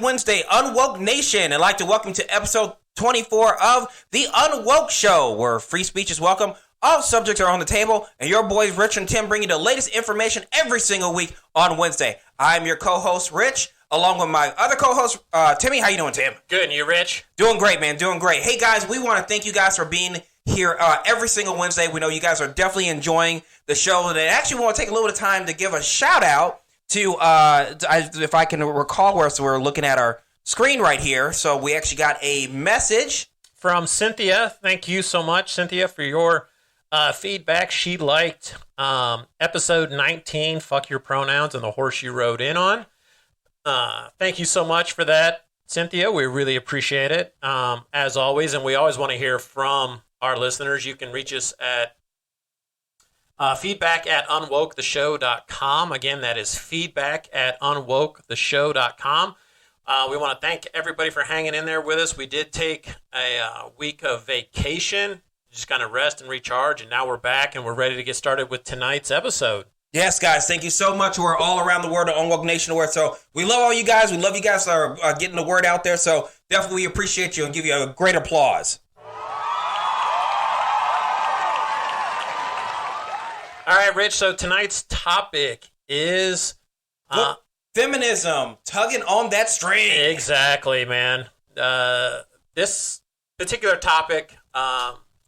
Wednesday, Unwoke Nation. I'd like to welcome you to episode 24 of the UnWokeShow, where free speech is welcome, all subjects are on the table, and your boys Rich and Tim bring you the latest information every single week on Wednesday. I'm your co-host, Rich, along with my other co-host, Timmy. How you doing, Tim? Good, and you, Rich? Doing great, man. Doing great. Hey, guys, we want to thank you guys for being here every single Wednesday. We know you guys are definitely enjoying the show, and actually we want to take a little bit of time to give a shout-out to, if I can recall where, so we're looking at our screen right here. So we actually got a message from Cynthia. Thank you so much, Cynthia, for your feedback. She liked episode 19, Fuck Your Pronouns, and the horse you rode in on. Thank you so much for that, Cynthia. We really appreciate it, as always, and we always want to hear from our listeners. You can reach us at feedback at unwoketheshow.com. Again, that is feedback at unwoketheshow.com. We want to thank everybody for hanging in there with us. We did take a week of vacation, just kind of rest and recharge, and now we're back and we're ready to get started with tonight's episode. Yes, guys, thank you so much. We're all around the world, the Unwoke Nation award. So we love all you guys. We love you guys are getting the word out there. So definitely we appreciate you and give you a great applause. All right, Rich, so tonight's topic is feminism, tugging on that string. Exactly, man. This particular topic,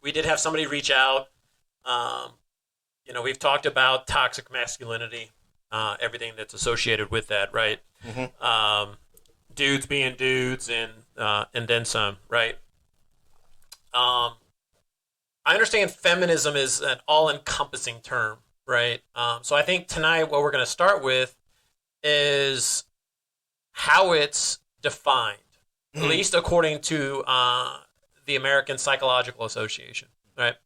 we did have somebody reach out. We've talked about toxic masculinity, everything that's associated with that, right? Mm-hmm. Dudes being dudes and then some, right? I understand feminism is an all-encompassing term, right? So I think tonight what we're going to start with is how it's defined, at least according to the American Psychological Association, right?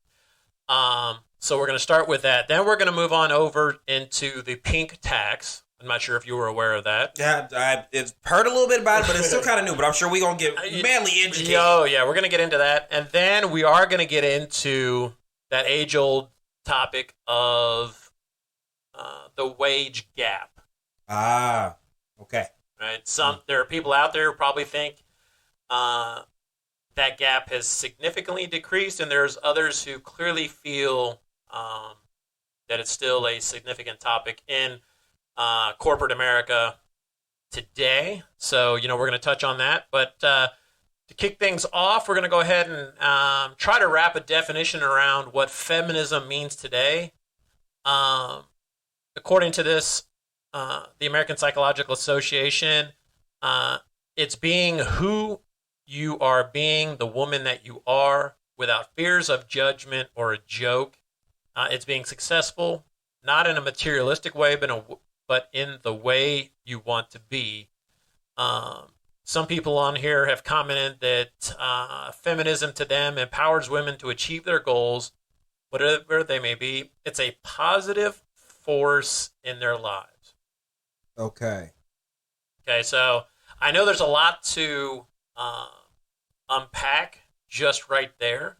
So we're going to start with that. Then we're going to move on over into the pink tax. I'm not sure if you were aware of that. Yeah, I've heard a little bit about it, but it's still kind of new. But I'm sure we're going to get manly educated. Oh, yeah, we're going to get into that. And then we are going to get into that age-old topic of the wage gap. Ah, okay. Right. There are people out there who probably think that gap has significantly decreased, and there's others who clearly feel that it's still a significant topic in corporate America today. So, we're going to touch on that. But to kick things off, we're going to go ahead and try to wrap a definition around what feminism means today. According to this, the American Psychological Association, it's being who you are, being the woman that you are without fears of judgment or a joke. It's being successful, not in a materialistic way, but in the way you want to be. Some people on here have commented that feminism to them empowers women to achieve their goals, whatever they may be. It's a positive force in their lives. Okay, so I know there's a lot to unpack just right there.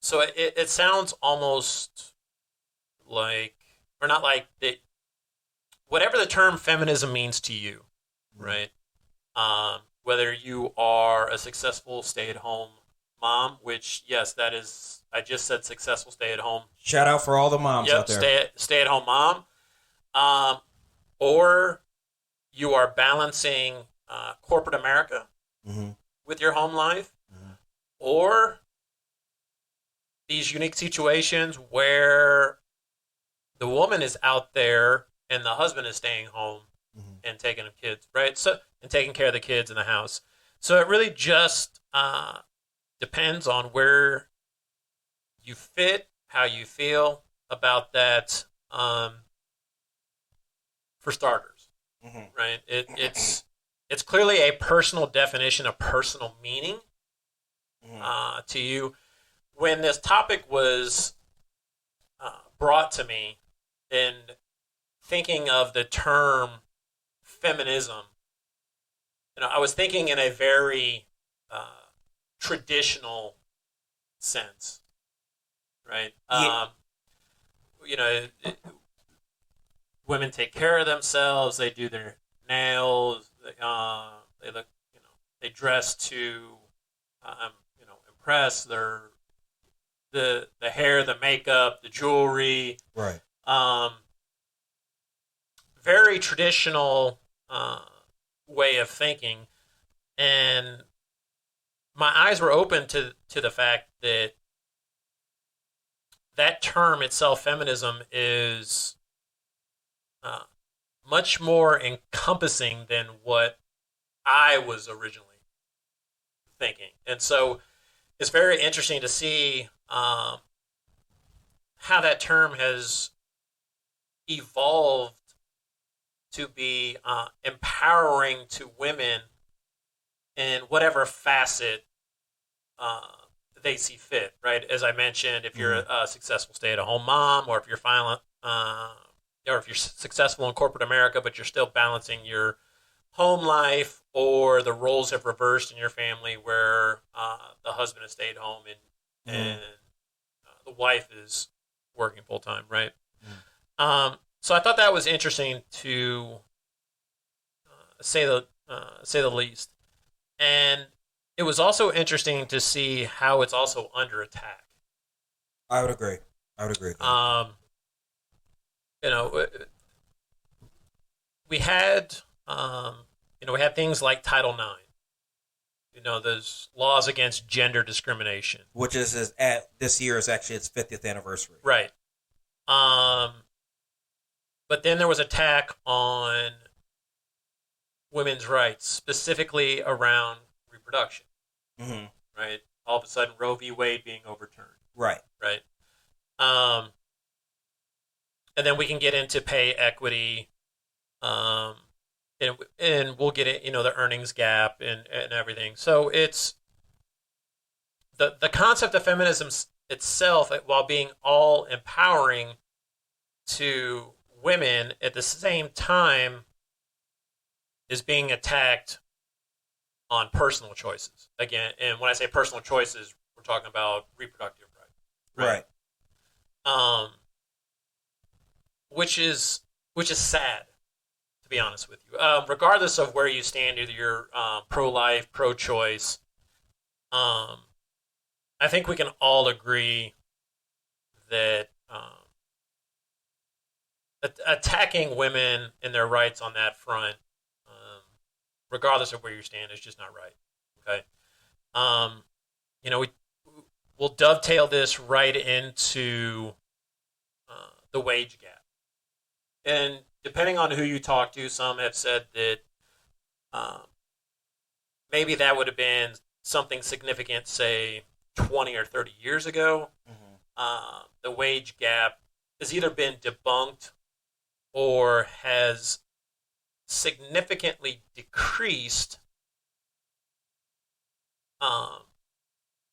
So it sounds almost like, or not like, that. Whatever the term feminism means to you, right? Whether you are a successful stay-at-home mom, which, yes, that is, I just said successful stay-at-home. Shout out for all the moms out there. Stay-at-home mom. Or you are balancing corporate America with your home life. Or these unique situations where the woman is out there and the husband is staying home and taking the kids, right? So, and taking care of the kids in the house. So it really just depends on where you fit, how you feel about that. For starters, right? It's clearly a personal definition, a personal meaning to you. When this topic was brought to me, and thinking of the term feminism, I was thinking in a very traditional sense, right? Yeah. women take care of themselves. They do their nails. They look, they dress to, impress. The hair, the makeup, the jewelry. Right. Very traditional way of thinking, and my eyes were open to the fact that term itself, feminism, is much more encompassing than what I was originally thinking. And so it's very interesting to see how that term has evolved to be empowering to women in whatever facet they see fit, right? As I mentioned, if you're a successful stay-at-home mom, or if you're or if you're successful in corporate America, but you're still balancing your home life, or the roles have reversed in your family where the husband has stayed home and the wife is working full-time, right? So I thought that was interesting to say the least. And it was also interesting to see how it's also under attack. I would agree. We had we had things like Title IX. Those laws against gender discrimination, which is at this year is actually its 50th anniversary. Right. But then there was attack on women's rights, specifically around reproduction. Mm-hmm. Right. All of a sudden, Roe v. Wade being overturned. Right. Right. And then we can get into pay equity, and we'll get it, the earnings gap and everything. So it's the concept of feminism itself, while being all empowering to women, at the same time is being attacked on personal choices. Again, and when I say personal choices, we're talking about reproductive rights. Right. Which is sad, to be honest with you. Regardless of where you stand, either you're pro-life, pro-choice, I think we can all agree that attacking women and their rights on that front, regardless of where you stand, is just not right. Okay. We'll dovetail this right into the wage gap. And depending on who you talk to, some have said that maybe that would have been something significant, say, 20 or 30 years ago. Mm-hmm. The wage gap has either been debunked or has significantly decreased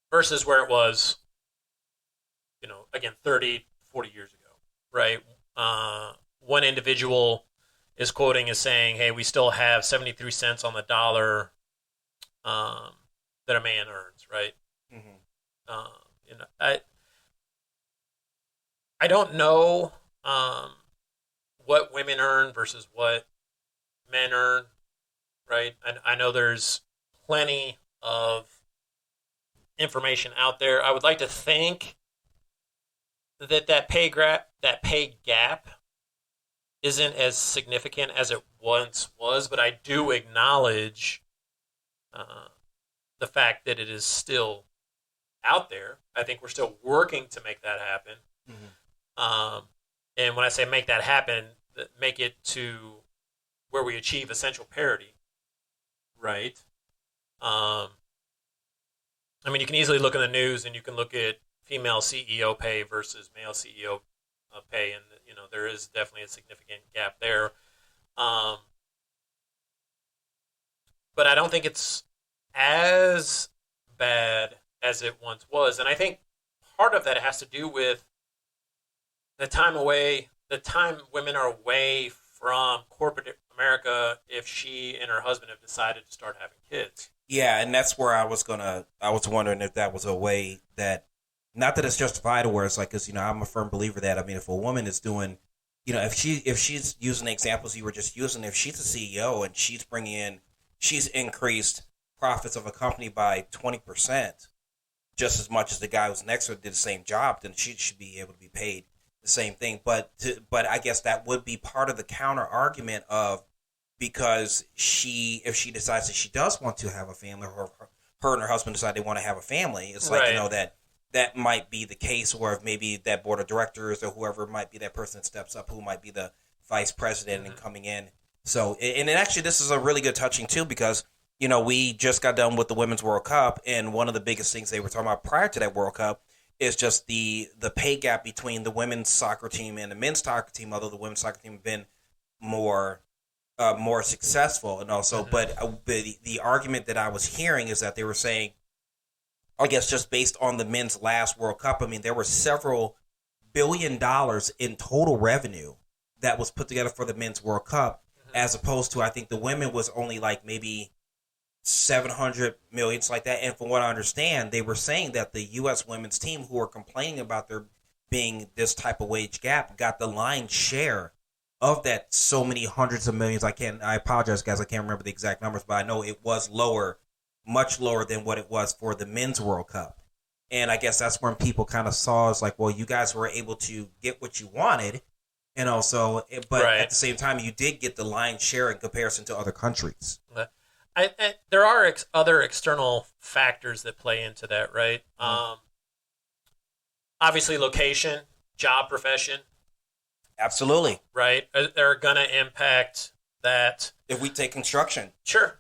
versus where it was, again, 30, 40 years ago, right? One individual is quoting as saying, hey, we still have 73 cents on the dollar that a man earns, right? Mm-hmm. I don't know what women earn versus what men earn, right? I know there's plenty of information out there. I would like to think that pay gap isn't as significant as it once was, but I do acknowledge the fact that it is still out there. I think we're still working to make that happen. Mm-hmm. And when I say make that happen, make it to where we achieve essential parity, right? You can easily look in the news and you can look at female CEO pay versus male CEO pay, and there is definitely a significant gap there. But I don't think it's as bad as it once was, and I think part of that has to do with the time women are away from corporate America if she and her husband have decided to start having kids. Yeah, and that's where I was wondering if that was a way that, not that it's justified, where it's like, because I'm a firm believer that, if a woman is doing if she's using the examples you were just using, if she's a CEO and she's increased profits of a company by 20%, just as much as the guy who's next to her did the same job, then she should be able to be paid the same thing. But I guess that would be part of the counter argument of, because if she decides that she does want to have a family, or her and her husband decide they want to have a family, it's like, that might be the case, or if maybe that board of directors or whoever might be that person that steps up, who might be the vice president and coming in. So, and actually this is a really good touching too, because we just got done with the Women's World Cup, and one of the biggest things they were talking about prior to that World Cup is just the pay gap between the women's soccer team and the men's soccer team, although the women's soccer team have been more successful. And also, but the argument that I was hearing is that they were saying, I guess just based on the men's last World Cup, I mean, there were several $billion in total revenue that was put together for the men's World Cup, as opposed to, I think the women was only like maybe 700 million, like that. And from what I understand, they were saying that the U.S. women's team, who are complaining about there being this type of wage gap, got the lion's share of that, so many hundreds of millions. I apologize, guys, I can't remember the exact numbers, but I know it was lower, much lower than what it was for the men's World Cup. And I guess that's when people kind of saw, it's like, well, you guys were able to get what you wanted, and also, but at the same time, you did get the lion's share in comparison to other countries. There are other external factors that play into that, right? Obviously, location, job, profession. Absolutely. Right? They're going to impact that. If we take construction. Sure.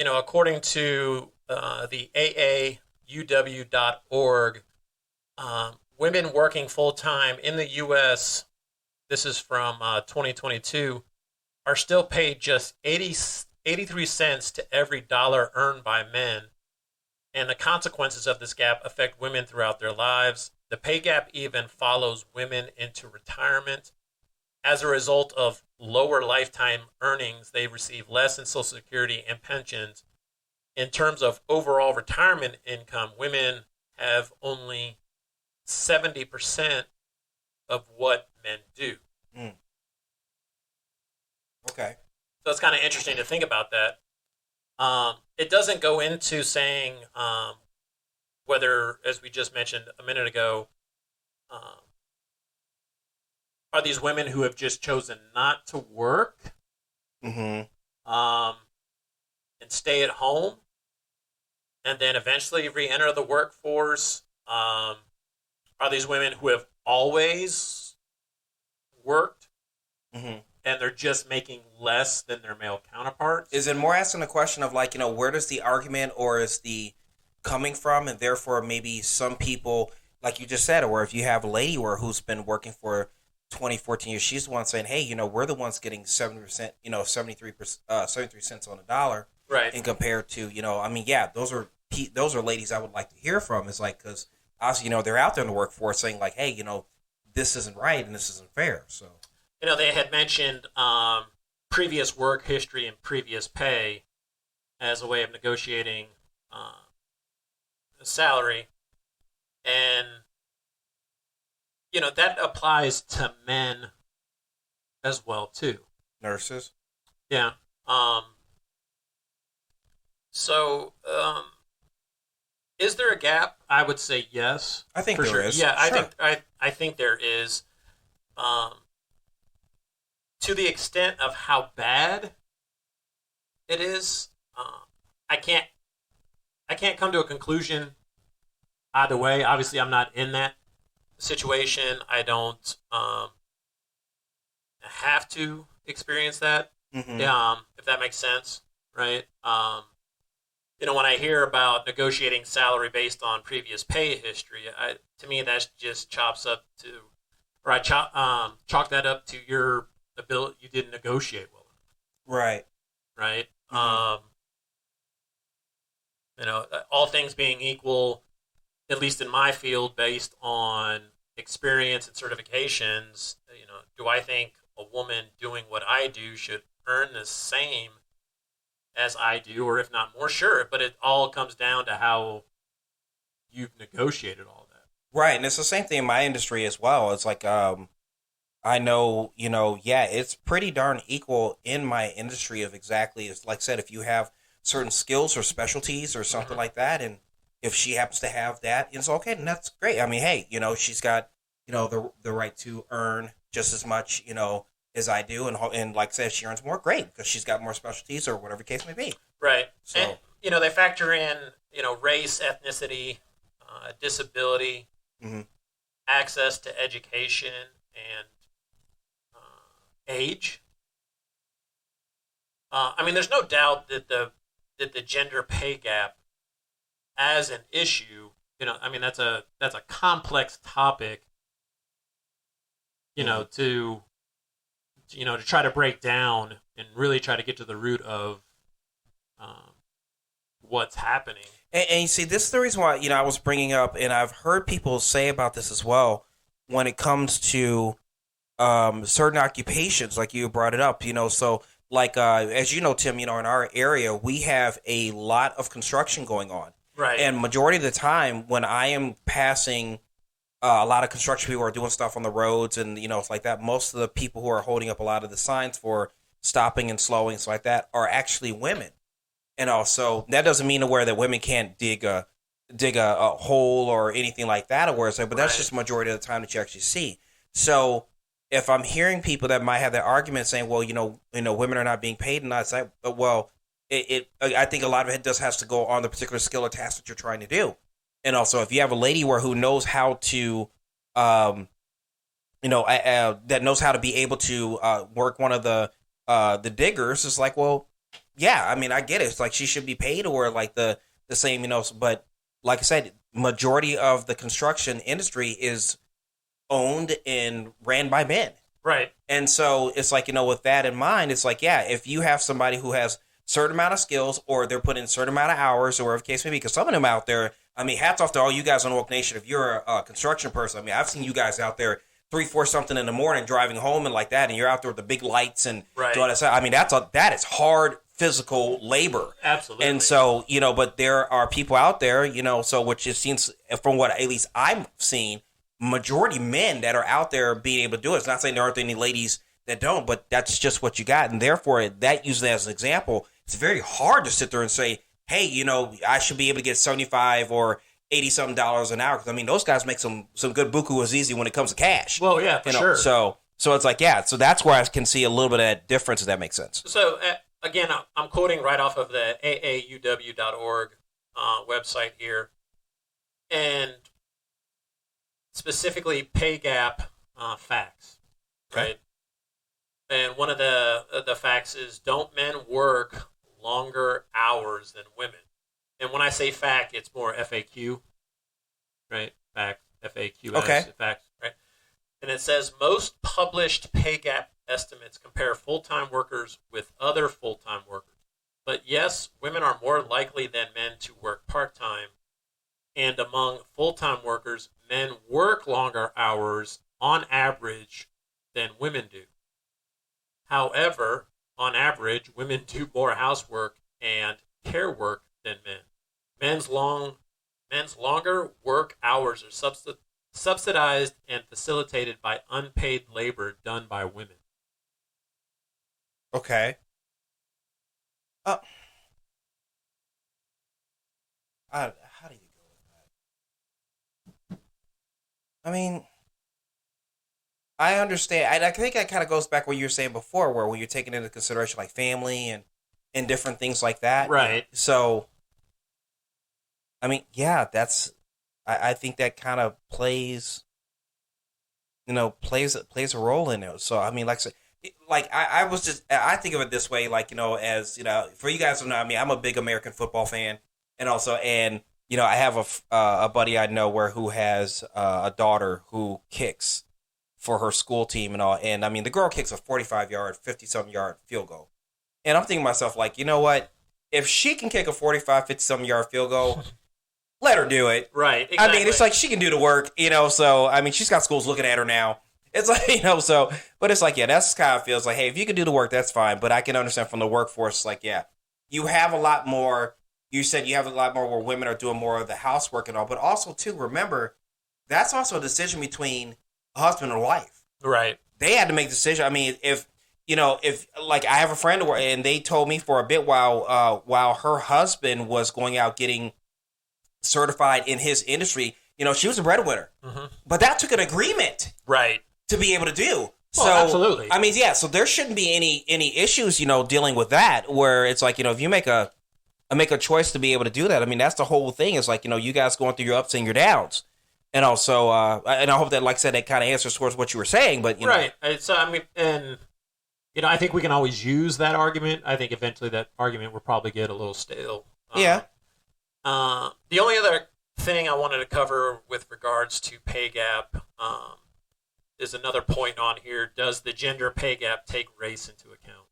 According to the aauw.org, women working full-time in the U.S., this is from 2022, are still paid just 83 cents to every dollar earned by men. And the consequences of this gap affect women throughout their lives. The pay gap even follows women into retirement. As a result of lower lifetime earnings, they receive less in Social Security and pensions. In terms of overall retirement income, women have only 70% of what men do. Okay. So it's kind of interesting to think about that. It doesn't go into saying whether, as we just mentioned a minute ago, are these women who have just chosen not to work and stay at home and then eventually re-enter the workforce? Are these women who have always worked and they're just making less than their male counterparts? Is it more asking the question of, like, where does the argument or is the coming from, and therefore maybe some people, like you just said, or if you have a lady who's been working for 20, 14 years, she's the one saying, hey, we're the ones getting 70%, 73 cents on the dollar. Right. And compared to, those are ladies I would like to hear from. It's like, because obviously, they're out there in the workforce saying like, hey, this isn't right and this isn't fair. So, they had mentioned previous work history and previous pay as a way of negotiating a salary. And, that applies to men as well, too. Nurses? Yeah. Is there a gap? I would say yes. I think there is. Yeah, sure. I think there is. To the extent of how bad it is, I can't come to a conclusion either way. Obviously, I'm not in that situation. I don't have to experience that. If that makes sense, right? When I hear about negotiating salary based on previous pay history, to me that just chalk that up to your ability. You didn't negotiate well enough. Right. All things being equal, at least in my field, based on experience and certifications, do I think a woman doing what I do should earn the same as I do, or if not more? Sure, but it all comes down to how you've negotiated all that. Right, and it's the same thing in my industry as well. It's like, I know, yeah, it's pretty darn equal in my industry of exactly as like I said, if you have certain skills or specialties or something Hmm. like that, and if she happens to have that, it's okay, and that's great. I mean, hey, she's got, the right to earn just as much, as I do, and like I said, if she earns more, great, because she's got more specialties or whatever the case may be. Right. And, So, they factor in, race, ethnicity, disability, mhm. access to education, and age. I mean, there's no doubt that the gender pay gap as an issue, I mean, that's a complex topic, Mhm. to try to break down and really try to get to the root of um, what's happening. And you see, this is the reason why I was bringing up, and I've heard people say about this as well when it comes to certain occupations, like you brought it up. So like as you know, Tim, in our area, we have a lot of construction going on, Right. and majority of the time when I am passing. A lot of construction people are doing stuff on the roads, and it's like that. Most of the people who are holding up a lot of the signs for stopping and slowing, stuff like that, are actually women. And also, that doesn't mean aware that women can't dig a hole or anything like that, or where but that's Right. just the majority of the time that you actually see. So if I'm hearing people that might have that argument saying, well, women are not being paid, and I say, well, I think a lot of it just has to go on the particular skill or task that you're trying to do. And also, if you have a lady who knows how to, that knows how to be able to work one of the diggers, it's like, well, yeah, I mean, I get it. It's like she should be paid or like the same, but like I said, majority of the construction industry is owned and ran by men. Right. And so it's like, with that in mind, it's like, yeah, if you have somebody who has certain amount of skills or they're putting in certain amount of hours or whatever the case may be, because some of them out there, I mean, hats off to all you guys on Woke Nation. If you're a construction person, I mean, I've seen you guys out there 3, 4 something in the morning driving home and like that, and you're out there with the big lights and Right. doing that. I mean, that is hard physical labor. Absolutely. And so, but there are people out there, so which it seems from what at least I've seen, majority men that are out there being able to do it. It's not saying there aren't any ladies that don't, but that's just what you got. And therefore, that used as an example, it's very hard to sit there and say, hey, I should be able to get 75 or 80 something dollars an hour. Because I mean, those guys make some good buku easy when it comes to cash. Well, yeah, for sure. So it's like, yeah, so that's where I can see a little bit of that difference, if that makes sense. So, again, I'm quoting right off of the aauw.org website here. And specifically pay gap facts, right? And one of the facts is, don't men work longer hours than women? And when I say fact, it's more FAQ, right? Fact, FAQ, Okay. facts, right? And it says most published pay gap estimates compare full-time workers with other full-time workers. But yes, women are more likely than men to work part-time. And among full-time workers, men work longer hours on average than women do. However, on average, women do more housework and care work than men. Men's longer work hours are subsidized and facilitated by unpaid labor done by women. Okay. Uh, how do you go with that? I mean, I understand. I think that kind of goes back what you were saying before, where when you're taking into consideration like family and different things like that. Right. So, I mean, yeah, I think that kind of plays a role in it. So, I mean, like I said, I think of it this way, like, as, for you guys to know, I mean, I'm a big American football fan, and also, I have a buddy I know who has a daughter who kicks for her school team and all. And I mean, the girl kicks a 45-yard, 50-something yard field goal. And I'm thinking to myself, like, you know what? If she can kick a 45, 50-something yard field goal, let her do it. Right. Exactly. I mean, it's like she can do the work, so, I mean, she's got schools looking at her now. It's like, so, but it's like, yeah, that's kind of feels like, hey, if you can do the work, that's fine. But I can understand from the workforce, like, yeah, you have a lot more. You said you have a lot more where women are doing more of the housework and all. But also, too, remember, that's also a decision between a husband and wife. Right. they had to make the decision. I mean, if like I have a friend and they told me for a bit while her husband was going out getting certified in his industry, she was a breadwinner, but that took an agreement, right, to be able to do. Well, so absolutely. I mean, yeah. So there shouldn't be any issues, dealing with that. Where it's like, if you make a choice to be able to do that, I mean, that's the whole thing. It's like, you guys going through your ups and your downs, and also, and I hope that, like I said, that kind of answers towards what you were saying. But right. So I mean, and I think we can always use that argument. I think eventually that argument will probably get a little stale. Yeah. The only other thing I wanted to cover with regards to pay gap is another point on here. Does the gender pay gap take race into account?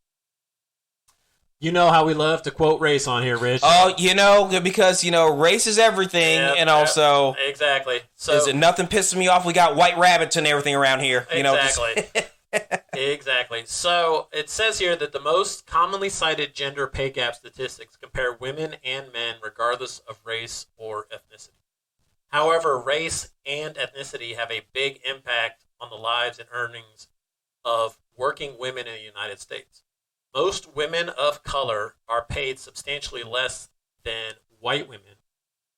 You know how we love to quote race on here, Rich. Oh, because, race is everything. Yep, and also... Exactly. So, is it nothing pisses me off? We got white rabbits and everything around here. Exactly. Exactly. So it says here that the most commonly cited gender pay gap statistics compare women and men regardless of race or ethnicity. However, race and ethnicity have a big impact on the lives and earnings of working women in the United States. Most women of color are paid substantially less than white women,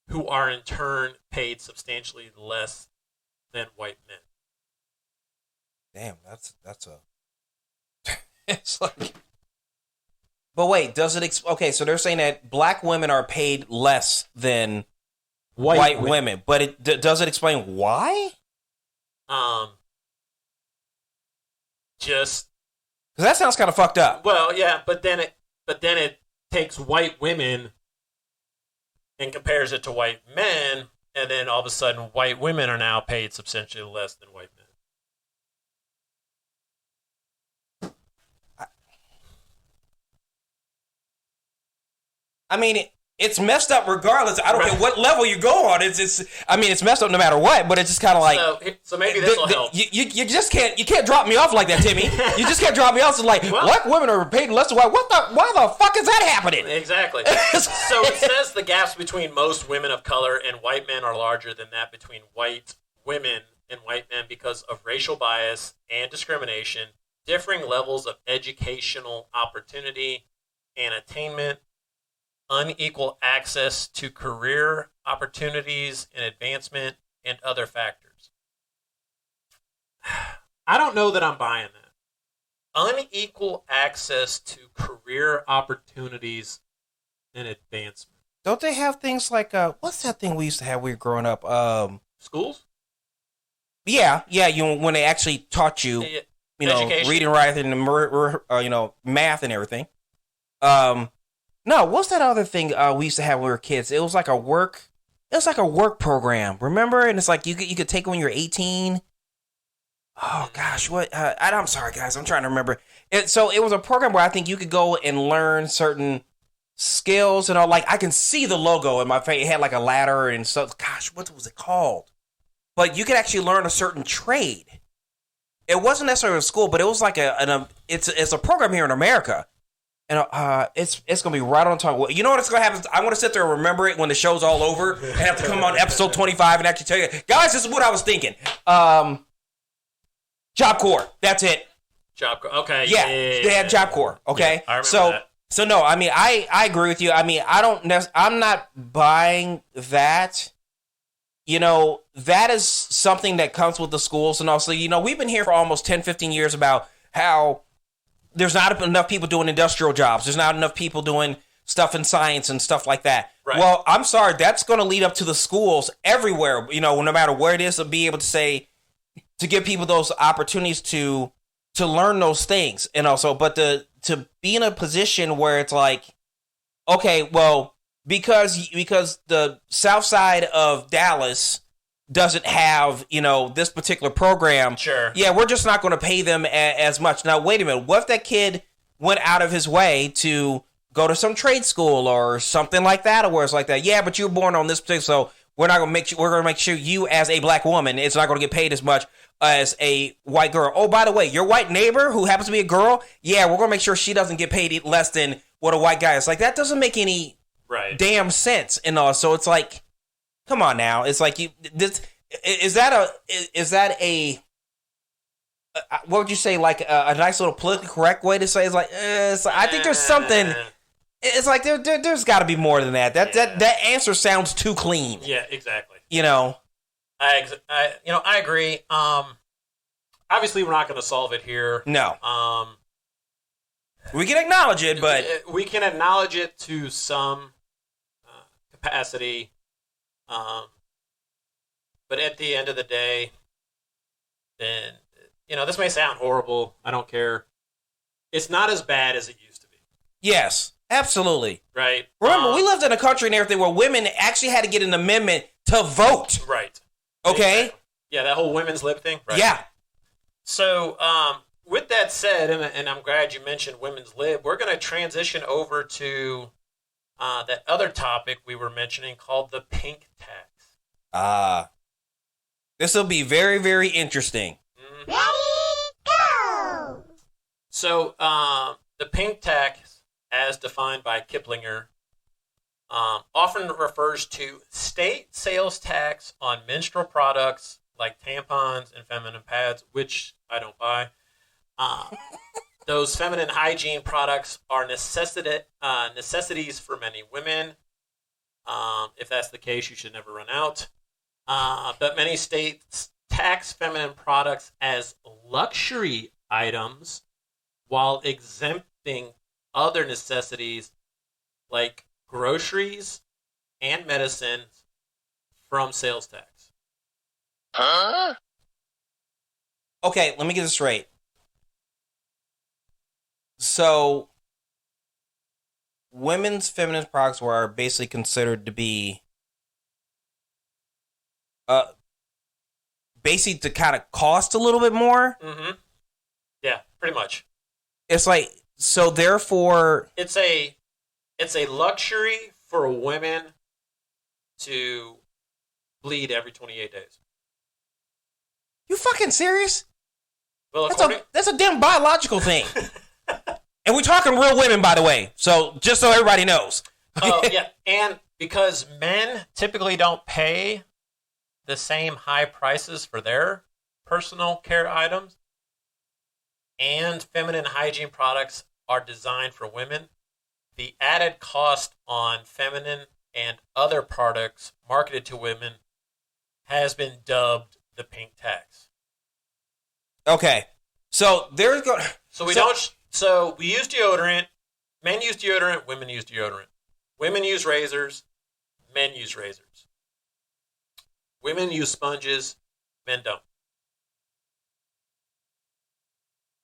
who are in turn paid substantially less than white men. Damn, that's a... It's like... But wait, does it... Okay, so they're saying that black women are paid less than white women. But does it explain why? Just... Because that sounds kind of fucked up. Well, yeah, but then it takes white women and compares it to white men, and then all of a sudden white women are now paid substantially less than white men. I mean, it's messed up regardless. I don't care what level you go on. It's messed up no matter what. But it's just kind of like so maybe this will help. You just can't drop me off like that, Timmy. You just can't drop me off. It's like black women are paid less than white. Why the fuck is that happening? Exactly. So it says the gaps between most women of color and white men are larger than that between white women and white men because of racial bias and discrimination, differing levels of educational opportunity and attainment, unequal access to career opportunities and advancement, and other factors. I don't know that I'm buying that. Unequal access to career opportunities and advancement. Don't they have things like what's that thing we used to have when we were growing up? Schools? Yeah. When they actually taught you, Education. Reading, writing, and math and everything. No, what's that other thing we used to have when we were kids? It was like a work program, remember? And it's like you could take it when you're 18. Oh gosh, what? I'm sorry, guys. I'm trying to remember. So it was a program where I think you could go and learn certain skills and all. Like I can see the logo in my face. It had like a ladder and so. Gosh, what was it called? But you could actually learn a certain trade. It wasn't necessarily a school, but it was like it's a program here in America. And it's gonna be right on time. You know what's gonna happen? I'm gonna sit there and remember it when the show's all over, and have to come on episode 25 and actually tell you, guys, this is what I was thinking. Job Corps. That's it. Job Corps. Okay. Yeah, they had Job Corps. Okay. Yeah, I remember that. So no, I mean, I agree with you. I mean, I'm not buying that. That is something that comes with the schools, and also, we've been here for almost 10, 15 years about how there's not enough people doing industrial jobs. There's not enough people doing stuff in science and stuff like that. Right. Well, I'm sorry. That's going to lead up to the schools everywhere, no matter where it is, to be able to give people those opportunities to learn those things. And also, but to be in a position where it's like, okay, well, because the south side of Dallas doesn't have, this particular program. Sure. Yeah, we're just not going to pay them as much. Now, wait a minute. What if that kid went out of his way to go to some trade school or something like that, or where it's like that? Yeah, but you were born on this particular, so we're going to make sure you, as a black woman, it's not going to get paid as much as a white girl. Oh, by the way, your white neighbor who happens to be a girl, yeah, we're going to make sure she doesn't get paid less than what a white guy is. Like, that doesn't make any damn sense. And so it's like, come on now. It's like is that a what would you say, like a nice little politically correct way to say is like, I think there's something. It's like there's got to be more than that. That answer sounds too clean. Yeah, exactly. You know, I agree. Obviously, we're not going to solve it here. No. We can acknowledge it, but we can acknowledge it to some capacity. But at the end of the day, then this may sound horrible. I don't care. It's not as bad as it used to be. Yes, absolutely. Right. Remember, we lived in a country and everything where women actually had to get an amendment to vote. Right. Okay. Exactly. Yeah, that whole women's lib thing. Right. Yeah. So, with that said, and I'm glad you mentioned women's lib, we're going to transition over to that other topic we were mentioning called the pink tax. This will be very, very interesting. Ready, go! So, the pink tax, as defined by Kiplinger, often refers to state sales tax on menstrual products like tampons and feminine pads, which I don't buy. Those feminine hygiene products are necessities for many women. If that's the case, you should never run out. But many states tax feminine products as luxury items while exempting other necessities like groceries and medicines from sales tax. Huh? Okay, let me get this straight. So, women's feminine products are basically considered to be basically to kind of cost a little bit more. Mm-hmm. Yeah, pretty much. It's like, so therefore, it's a luxury for women to bleed every 28 days. You fucking serious? Well, that's a damn biological thing. And we're talking real women, by the way. So just so everybody knows. Oh, yeah. And because men typically don't pay the same high prices for their personal care items, and feminine hygiene products are designed for women, the added cost on feminine and other products marketed to women has been dubbed the pink tax. Okay. So there's going. So we use deodorant. Men use deodorant. Women use deodorant. Women use razors. Men use razors. Women use sponges. Men don't.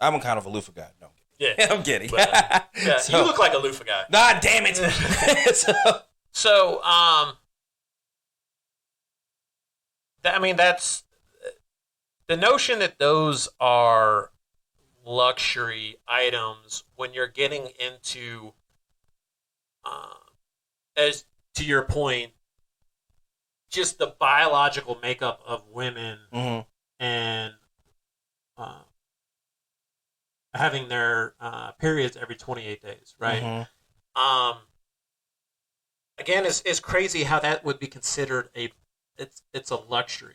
I'm a kind of a loofah guy. No. Yeah. I'm kidding. But, yeah, you look like a loofah guy. Nah, damn it. That's the notion that those are luxury items when you're getting into, as to your point, just the biological makeup of women and having their periods every 28 days, right? Again, it's crazy how that would be considered it's a luxury.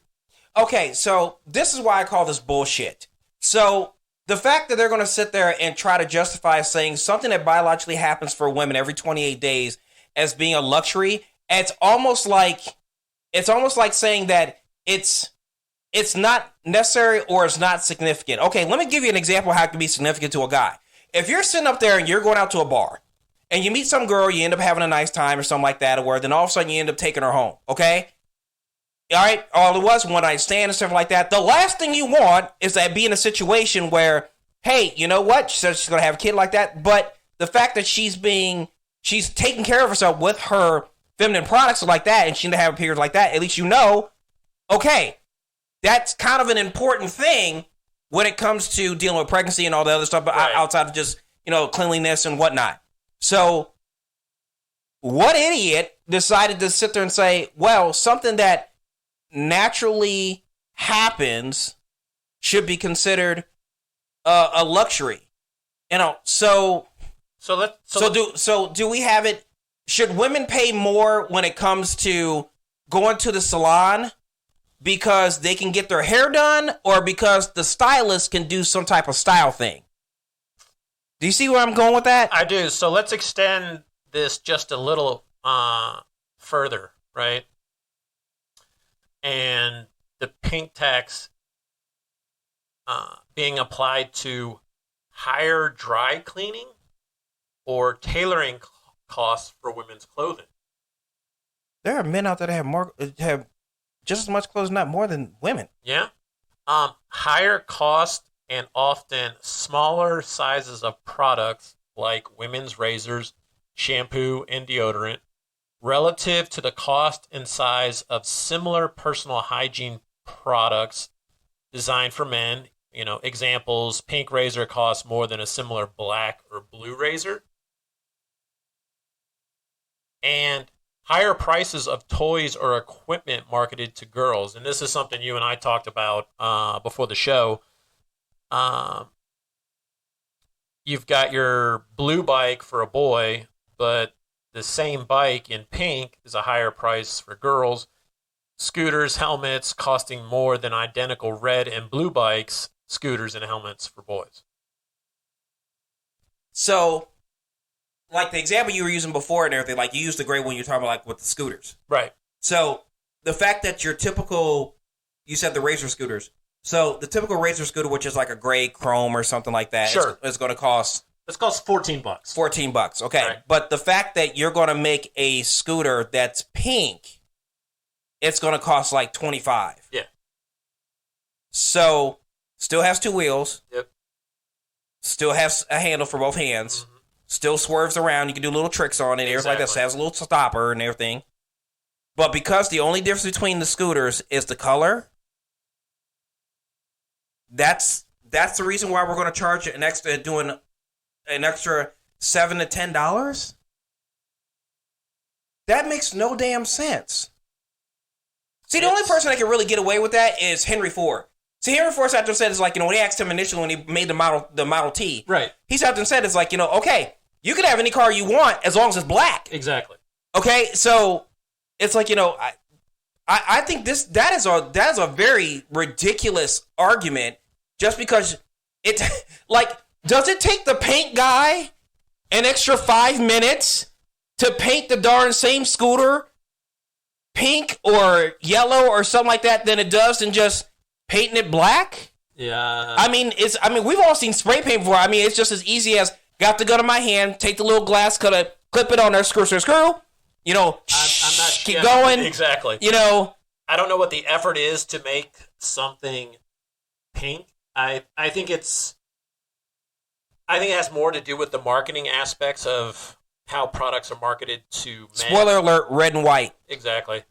Okay, so this is why I call this bullshit. So the fact that they're going to sit there and try to justify saying something that biologically happens for women every 28 days as being a luxury, it's almost like saying that it's not necessary or it's not significant. Okay, let me give you an example of how it can be significant to a guy. If you're sitting up there and you're going out to a bar and you meet some girl, you end up having a nice time or something like that, or then all of a sudden you end up taking her home, okay? All right, all it was, one night stand and stuff like that. The last thing you want is to be in a situation where, hey, you know what? She says she's going to have a kid like that, but the fact that she's taking care of herself with her feminine products like that, and she didn't have a period like that, at least you know, okay, that's kind of an important thing when it comes to dealing with pregnancy and all the other stuff, but outside of just, cleanliness and whatnot. So what idiot decided to sit there and say, well, something that naturally happens should be considered a luxury? So do we have it? Should women pay more when it comes to going to the salon because they can get their hair done or because the stylist can do some type of style thing? Do you see where I'm going with that? I do. So let's extend this just a little further, right? And the pink tax being applied to higher dry cleaning or tailoring costs for women's clothing. There are men out there that have just as much clothes, not more than women. Yeah. Higher cost and often smaller sizes of products like women's razors, shampoo, and deodorant relative to the cost and size of similar personal hygiene products designed for men. You know, examples, pink razor costs more than a similar black or blue razor. And higher prices of toys or equipment marketed to girls. And this is something you and I talked about before the show. You've got your blue bike for a boy, but the same bike in pink is a higher price for girls. Scooters, helmets costing more than identical red and blue bikes, scooters, and helmets for boys. So, like the example you were using before and everything, like you used the gray one you're talking about, like with the scooters. Right. So, the fact that your typical, you said the Razor scooters. So, the typical Razor scooter, which is like a gray chrome or something like that, sure, is going to cost... This costs $14. $14, okay. Right. But the fact that you're going to make a scooter that's pink, it's going to cost like $25. Yeah. So, still has two wheels. Yep. Still has a handle for both hands. Mm-hmm. Still swerves around. You can do little tricks on it. Everything like that. So it has a little stopper and everything. But because the only difference between the scooters is the color, that's the reason why we're going to charge an extra $7 to $10. That makes no damn sense. See, the only person that can really get away with that is Henry Ford. See, Henry Ford sat there and said, it's like, when they asked him initially when he made the Model T, right? He sat there and said, it's like, okay, you can have any car you want as long as it's black. Exactly. Okay, so it's like, I think that is a very ridiculous argument just because it, like, does it take the paint guy an extra 5 minutes to paint the darn same scooter pink or yellow or something like that than it does than just painting it black? Yeah. I mean, we've all seen spray paint before. I mean, it's just as easy as got the gun in my hand, take the little glass cutter, clip it on there, screw. I'm not keep going. Exactly. I don't know what the effort is to make something pink. I think it has more to do with the marketing aspects of how products are marketed to men. Spoiler alert, red and white. Exactly.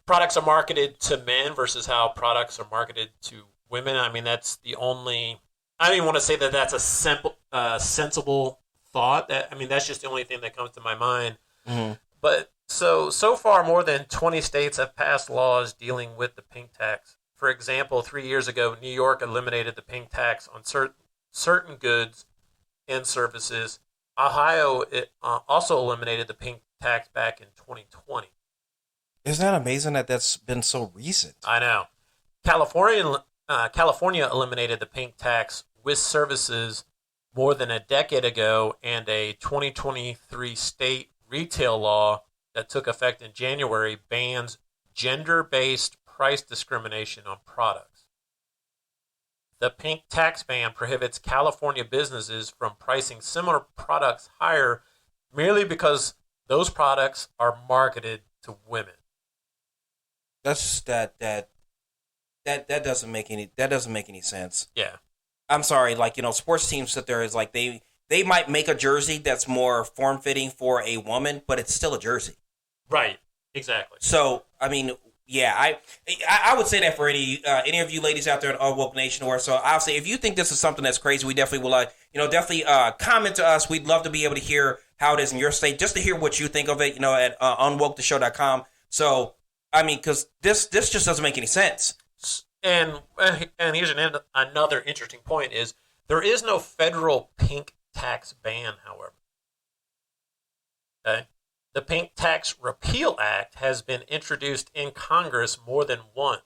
Products are marketed to men versus how products are marketed to women. I mean, that's the only... I don't even want to say that that's a sensible thought. That's just the only thing that comes to my mind. Mm-hmm. But so far, more than 20 states have passed laws dealing with the pink tax. For example, 3 years ago, New York eliminated the pink tax on certain goods and services. Ohio also eliminated the pink tax back in 2020. Isn't that amazing that that's been so recent? I know. California eliminated the pink tax with services more than a decade ago, and a 2023 state retail law that took effect in January bans gender-based price discrimination on products. The pink tax ban prohibits California businesses from pricing similar products higher merely because those products are marketed to women. That's that doesn't make any sense. Yeah. I'm sorry, sports teams sit there is like they might make a jersey that's more form-fitting for a woman, but it's still a jersey. Right. Exactly. So, I mean, yeah, I would say that for any of you ladies out there in Unwoke Nation, or so I'll say if you think this is something that's crazy, we definitely will definitely comment to us. We'd love to be able to hear how it is in your state, just to hear what you think of it, at unwoketheshow.com. So, I mean, because this just doesn't make any sense. And here's another interesting point is there is no federal pink tax ban, however. Okay? The Pink Tax Repeal Act has been introduced in Congress more than once,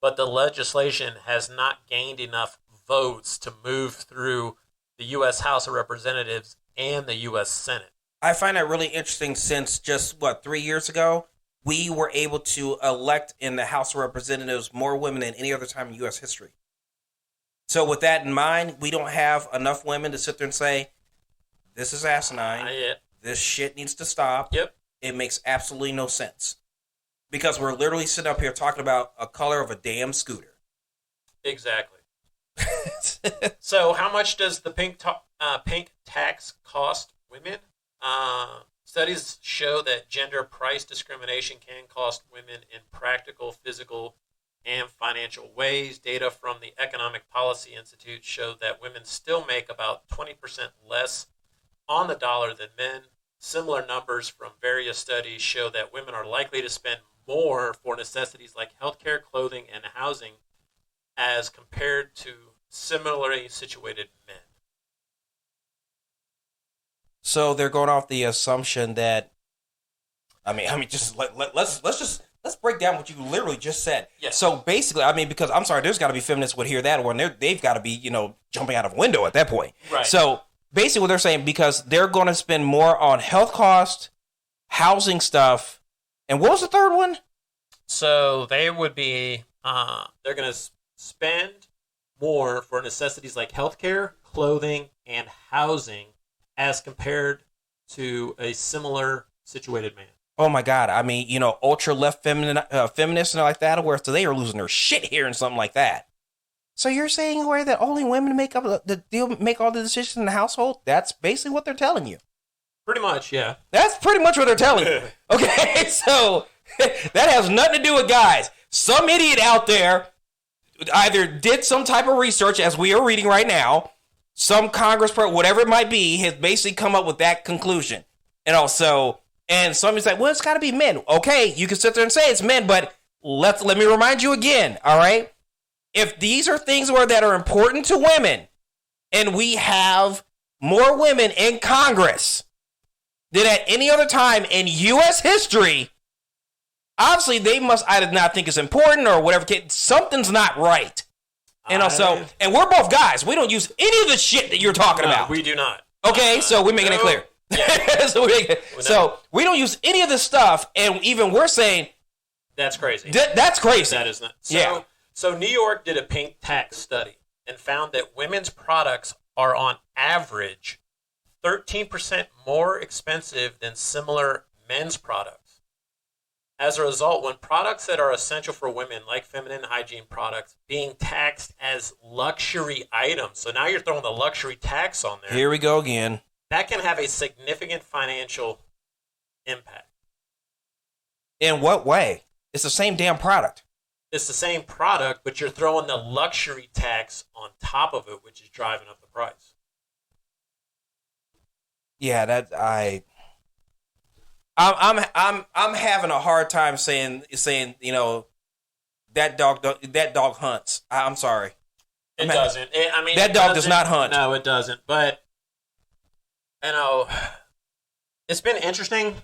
but the legislation has not gained enough votes to move through the U.S. House of Representatives and the U.S. Senate. I find that really interesting since just, 3 years ago, we were able to elect in the House of Representatives more women than any other time in U.S. history. So with that in mind, we don't have enough women to sit there and say, this is asinine. This shit needs to stop. Yep. It makes absolutely no sense. Because we're literally sitting up here talking about a color of a damn scooter. Exactly. So how much does the pink tax cost women? Studies show that gender price discrimination can cost women in practical, physical, and financial ways. Data from the Economic Policy Institute show that women still make about 20% less on the dollar than men. Similar numbers from various studies show that women are likely to spend more for necessities like healthcare, clothing, and housing as compared to similarly situated men. So they're going off the assumption that, just let's break down what you literally just said. Yeah. So basically, because I'm sorry, there's got to be feminists would hear that, or they've got to be, jumping out of a window at that point. Right. So basically, what they're saying, because they're going to spend more on health cost, housing stuff, and what was the third one? So they would be, they're going to spend more for necessities like healthcare, clothing, and housing as compared to a similar situated man. Oh my God. Ultra left feminists and like that, where so they are losing their shit here and something like that. So you're saying where that only women make all the decisions in the household? That's basically what they're telling you. Pretty much, yeah. That's pretty much what they're telling you. Okay, so that has nothing to do with guys. Some idiot out there either did some type of research, as we are reading right now, some congressperson, whatever it might be, has basically come up with that conclusion. And somebody's like, well, it's got to be men. Okay, you can sit there and say it's men, but let me remind you again, all right? If these are things that are important to women, and we have more women in Congress than at any other time in U.S. history, obviously they must either not think it's important or whatever. Something's not right. And we're both guys. We don't use any of the shit that you're talking about. We do not. Okay, so we're making it clear. Yeah. So we don't use any of this stuff, and even we're saying that's crazy. That's crazy. That is not. So New York did a pink tax study and found that women's products are on average 13% more expensive than similar men's products. As a result, when products that are essential for women, like feminine hygiene products, being taxed as luxury items, so now you're throwing the luxury tax on there. Here we go again. That can have a significant financial impact. In what way? It's the same damn product. It's the same product, but you're throwing the luxury tax on top of it, which is driving up the price. Yeah, I'm having a hard time saying that dog hunts. I'm sorry. It doesn't. That dog does not hunt. No, it doesn't. But it's been interesting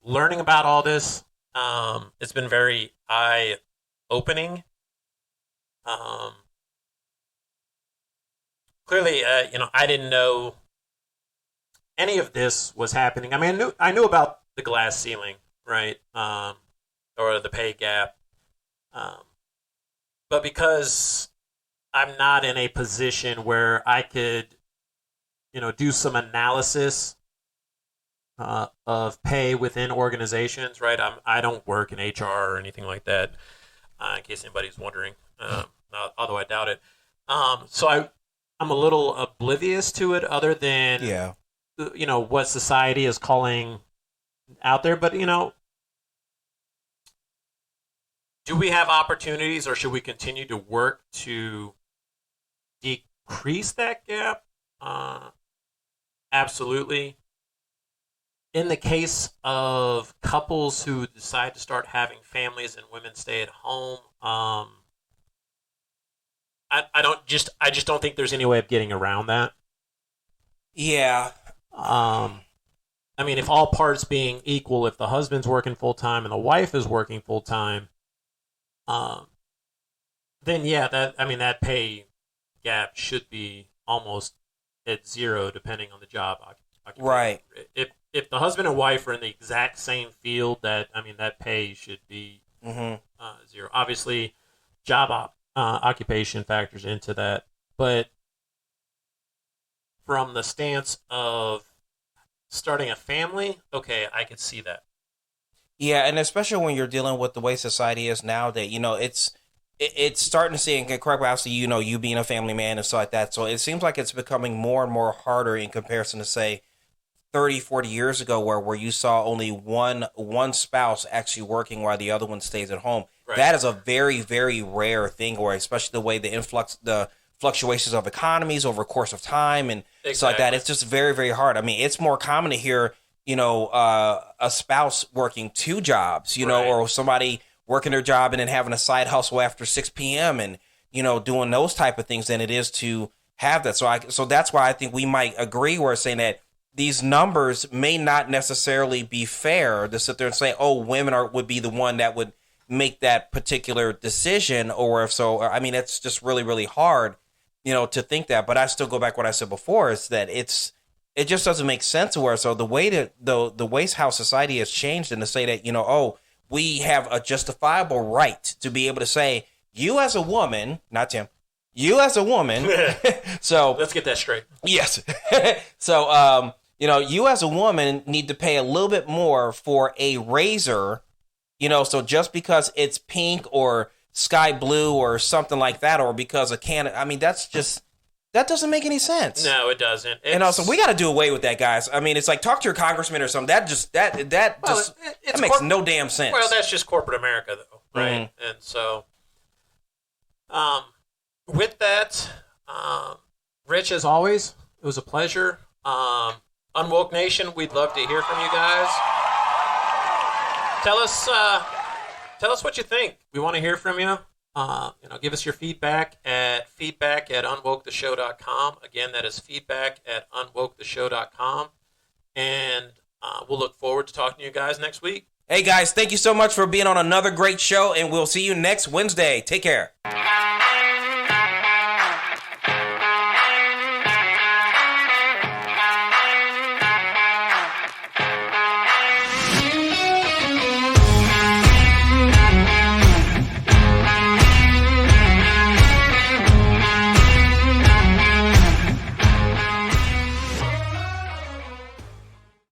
learning about all this. It's been very eye-opening. Clearly, I didn't know any of this was happening. I knew about the glass ceiling, right? Or the pay gap. But because I'm not in a position where I could, do some analysis of pay within organizations, right? I don't work in HR or anything like that, in case anybody's wondering, although I doubt it. So I'm a little oblivious to it other than, what society is calling out there. But, do we have opportunities, or should we continue to work to decrease that gap? Absolutely. In the case of couples who decide to start having families and women stay at home, I just don't think there's any way of getting around that. Yeah. I mean, if all parts being equal, if the husband's working full time and the wife is working full time, then yeah, that pay gap should be almost at zero, depending on the job occupation. Right. If the husband and wife are in the exact same field, that pay should be zero. Obviously, job occupation factors into that, but from the stance of starting a family, okay, I could see that. Yeah, and especially when you're dealing with the way society is now, that it's starting to see, and correct, obviously, you being a family man and stuff like that. So it seems like it's becoming more and more harder in comparison to, say, 30, 40 years ago, where you saw only one spouse actually working while the other one stays at home. Right. That is a very, very rare thing, where especially the way the fluctuations of economies over a course of time and stuff like that. It's just very, very hard. I mean, it's more common to hear, a spouse working two jobs, right, or somebody working their job and then having a side hustle after 6 p.m. and, doing those type of things than it is to have that. So that's why I think we might agree, where it's saying that these numbers may not necessarily be fair to sit there and say, oh, women would be the one that would make that particular decision, or if so. I mean, it's just really, really hard, to think that. But I still go back to what I said before, is that it just doesn't make sense. Where so the way that the ways how society has changed, and to say that we have a justifiable right to be able to say, you as a woman, not Tim, you as a woman. So let's get that straight. Yes. So you as a woman need to pay a little bit more for a razor. So just because it's pink or sky blue or something like that, or because a can, that doesn't make any sense. No, it doesn't. And also, we got to do away with that, guys. I mean, it's like, talk to your congressman or something. That makes no damn sense. Well, that's just corporate America, though, right? Mm-hmm. And so, with that, Rich, as always, it was a pleasure. Unwoke Nation, we'd love to hear from you guys. Tell us what you think. We want to hear from you. Give us your feedback at unwoketheshow.com. Again, that is feedback at unwoketheshow.com. And we'll look forward to talking to you guys next week. Hey, guys, thank you so much for being on another great show, and we'll see you next Wednesday. Take care.